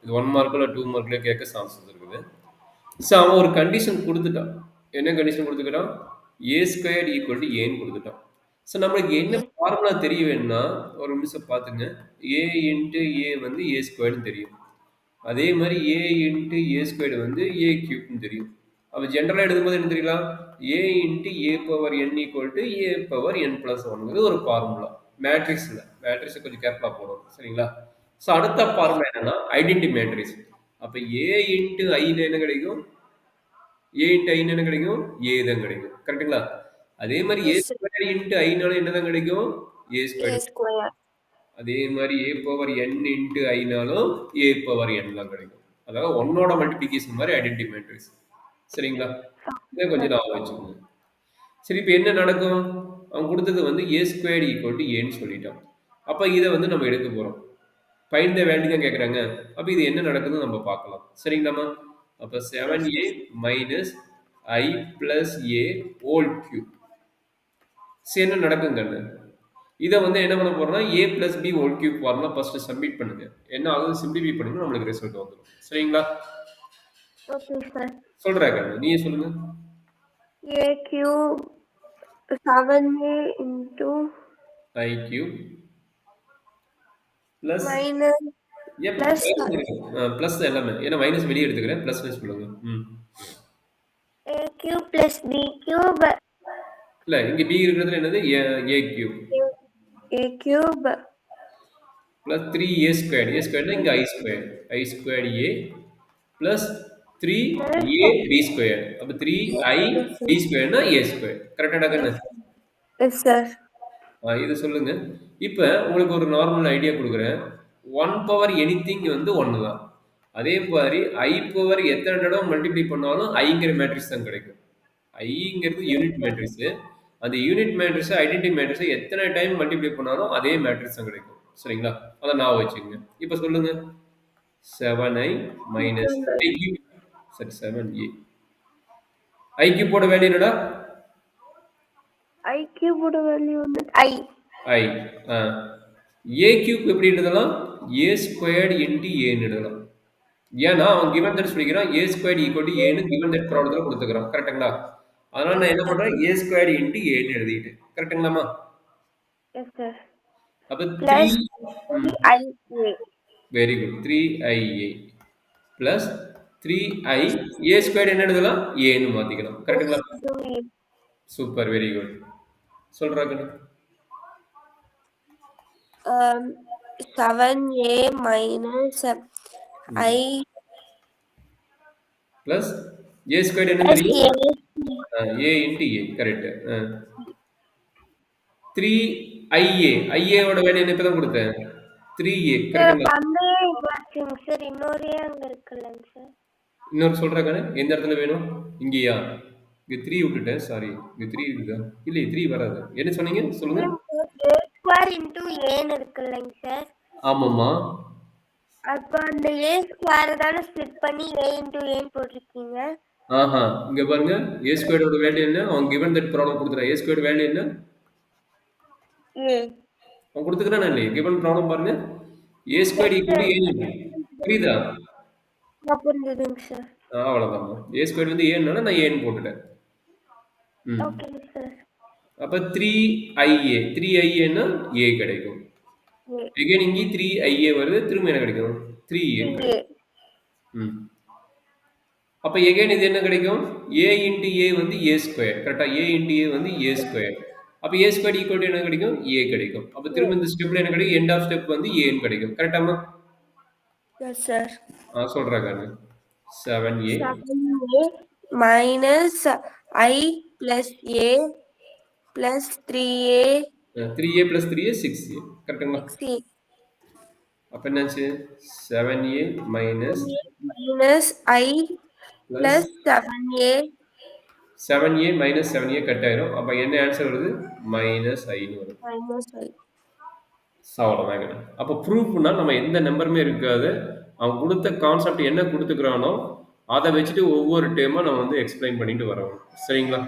இது 1 மார்க்ல 2 மார்க்ல கேட்க சான்சஸ் இருக்குது. ஸோ அவன் ஒரு கண்டிஷன் குடுத்துட்டான். என்ன கண்டிஷன் குடுத்துக்கிறான்? ஏ ஸ்கொயர்ட் ஈக்குவல் டூ ஏன்னு குடுத்துட்டான். ஸோ நம்மளுக்கு என்ன ஓகே. ஃபார்முலா தெரிய வேணும்னா, ஒரு நிமிஷம் பாத்துங்க. ஏ இன்டு ஏ வந்து ஏ ஸ்கொயர்ட்ன்னு தெரியும். அதே மாரி ஏ இன்டு ஏ ஸ்கொயர்டு வந்து ஏ கியூப்னு தெரியும். அப்ப ஜெனரலா எழுதும்போது என்ன தெரியும்? ஏ இன்டு ஏ பவர் n ஈக்குவல் டூ ஏ பவர் n பிளஸ் 1ங்கிறது ஒரு ஃபார்முலா. மேட்ரிக்ஸ்ல. மேட்ரிக்ஸ கொஞ்சம் கேர்ஃபுல்லா போடணும். சரிங்களா? ஸோ அடுத்த ஃபார்முலா என்னன்னா, ஐடென்டி மேட்ரிக்ஸ். அப்ப ஏ இன்டு ஐன்னு என்ன கிடைக்கும்? ஏ இன்டு ஐன்னு என்ன கிடைக்கும்? ஏ தான் கிடைக்கும். கரெக்ட்டுங்களா? அதே மாரி A yes sir. Square into ஐனாலும் என்ன தான் கிடைக்கும்? A A square. ஸ்கொயர். அதே மாரி ஏ பவர் n இன்டு ஐனாலும் ஏ பவர் n தான் கிடைக்கும். அதாவது 1ஓட மல்டிப்ளிகேஷன் மாரி ஐடென்டி மேட்ரிக்ஸ். சரிங்களா? இத கொஞ்சம் ஞாபகம் வச்சுக்கோங்க. சரி இப்ப என்ன நடக்கும்? அவன் குடுத்தது வந்து ஏ ஸ்கொயர்ட் ஈக்குவல் டூ ஏன்னு சொல்லிட்டான். அப்ப இத வந்து நம்ம எடுக்க போறோம். ஃபைண்ட் த வேல்யூ தான் கேட்குறாங்க. அப்ப இது என்ன நடக்குதுன்னு நம்ம பார்க்கலாம். சரிங்களாம்மா? அப்ப yes 7a sir. Minus I plus a whole cube. சரி என்ன நடக்குங்க கண்ணு? இத வந்து என்ன பண்ண போறோம்னா, a plus b whole cube formula first submit பண்ணுங்க. என்ன ஆகுது சிம்ப்ளிஃபை பண்ணுங்க நம்மளுக்கு ரிசல்ட் வந்துரும். சரிங்களா? Okay sir. சொல்றேன் கண்ணு. நீங்க சொல்லுங்க. A cube 7a into I cube plus minus ஏன் பிளஸ் பிளஸ் எல்லாமே. ஏன்னா மைனஸ் வெளிய எடுத்துக்கிறேன். பிளஸ்ன்னு சொல்லுங்க. ம். A cube plus B cube இல்ல இங்க b இருக்கிறதுல என்னது? a cube A cube plus 3a squared. a ஸ்கொயர்ட்னா இங்க i squared. i squared a plus 3a b squared. அப்ப 3i b ஸ்கொயர்ட்னா a ஸ்கொயர்ட். கரெக்டாடா கண்ணு? Yes sir. இது சொல்லுங்க. இப்ப உங்களுக்கு ஒரு நார்மல் ஐடியா குடுக்குறேன். 1 பவர் எனிதிங் வந்து 1 தான். அதே மாரி i பவர் எத்தன தடவ மல்டிப்ளை பண்ணாலும் iங்கிற மேட்ரிக்ஸ் தான் கிடைக்கும். iங்கிறது யூனிட் மேட்ரிக்ஸ். அந்த யூனிட் மேட்ரிக்ஸ் ஐடென்டி மேட்ரிக்ஸ் எத்தனை டைம் மல்டிப்ளை பண்ணாலும் அதே மேட்ரிக்ஸ் தான் கிடைக்கும். சரிங்களா? அத ஞாபகம் வச்சுக்கங்க. இப்ப சொல்லுங்க. 7i மைனஸ் i கியூப் சரி 7a. i கியூபோட வேல்யூ என்னடா? ஐ கியூபோட வேல்யூ வந்து ஐ. i. ஆ. a கியூப் எப்படி எழுதலாம்? a ஸ்கொயர்ட் இன்டு ஏன்னு எழுதலாம். ஏன்னா அவன் கிவன் தட் சொல்லிக்கிறான் a ஸ்கொயர்ட் ஈக்குவல் டு ஏன்னு கிவன் தட் ப்ராப்ளத்துல கொடுத்துக்கிறான். கரெக்ட்டுங்களா? அதனால நான் எஸ் என்ன சார். பண்றேன்? a ஸ்கொயர்ட் இன்டு ஏன்னு எழுதிட்டேன். கரெக்ட்டுங்களாம்மா? Yes sir. அப்ப 3 பிளஸ் ம். I A. Very good. 3ia plus 3i a squared என்ன எழுதலாம்? ஏன்னு மாத்திக்கலாம். கரெக்ட்டுங்களா? சூப்பர். Very good. சொல்றா கண்ணு. 7a மைனஸ் ம். ஐ பிளஸ் a ஸ்கொயர்ட் என்ன பிளஸ் தெரியும்? A. a into a correct. 3ia ஐஏவோட வேல்யூ என்ன இப்பதான் கொடுத்தேன்? 3a சார் கரெக்ட்டுங்களா? பண்டையே இதாச்சுங்க சார். இன்னொரு ஏ அங்க இருக்குல்லங்க சார். இன்னொரு சொல்றா கண்ணு. எந்த இடத்துல வேணும்? இங்கயா? இங்க 3 விட்டுட்டேன். சாரி. இங்க 3 இருக்குதா? இல்லையே 3 வராது. என்ன சொன்னீங்க? சொல்லுங்க. ஏ ஸ்கொயர் இன்டு ஏன்னு இருக்குல்லங்க சார். ஆமாம்மா. அப்ப அந்த ஏ ஸ்கொயர் தானே ஸ்ப்ளிட் பண்ணி ஏ இன்டு ஏன்னு போட்டிருக்கீங்க. ஆஹா. இங்க பாருங்க. a ஸ்கொயர்டோட வேல்யூ என்ன? அவன் கிவன் தட் ப்ராப்ளம் குடுத்துறான். a ஸ்கொயர்ட் வேல்யூ என்ன? ஏ. அவன் குடுத்துக்கிறானா இல்லையா? கிவன் ப்ராப்ளம் பாருங்க. a squared is equal to sir. ஏன்னு இருக்கு. புரியுதா? புரிஞ்சுதுங்க சார். அவ்வளவுதாம்மா. a ஸ்கொயர்ட் வந்து ஏன்னால நான் ஏன்னு போட்டுட்டேன். ம். ஓகேங்க சார். அப்ப 3ia 3ia ன்னா a கிடைக்கும். ஏ. அகைன் இங்க 3ia வருது. திரும்ப என்ன கிடைக்கும்? 3a ன்னு ஏ. கிடைக்கும். ம். அப்ப எகைன் இது என்ன கிடைக்கும்? a இன்டு a வந்து a ஸ்கொயர். கரெக்ட்டா? a இன்டு a வந்து a ஸ்கொயர். அப்ப a ஸ்கொயர் ஈக்குவல் டு என்ன கிடைக்கும்? a கிடைக்கும். அப்ப ஏ. திரும்ப இந்த ஸ்டெப்ல என்ன கிடைக்கும்? எண்ட் ஆஃப் ஸ்டெப் வந்து a ன்னு கிடைக்கும். கரெக்ட்டாம்மா? Yes sir. சொல்றா கண்ணு. 7a 7a minus I plus A plus 3a 3a plus 3a 6a. கரெக்ட்டுங்களா? 6a அப்ப என்னாச்சு? 7a minus minus I plus plus 7a 7a minus 7a cut ஆயிரும். அப்ப என்ன ஆன்சர் வருது? மைனஸ் ஐன்னு வரும். Minus I. அவ்வளோதான் கண்ணு. அப்போ ப்ரூஃப்னா நம்ம எந்த நம்பருமே இருக்காது. அவன் குடுத்த கான்செப்ட் என்ன குடுத்துக்கிறானோ, அத வச்சுட்டு ஒவ்வொரு டேர்மா நம்ம வந்து எக்ஸ்பிளைன் பண்ணிட்டு வரணும். சரிங்களா?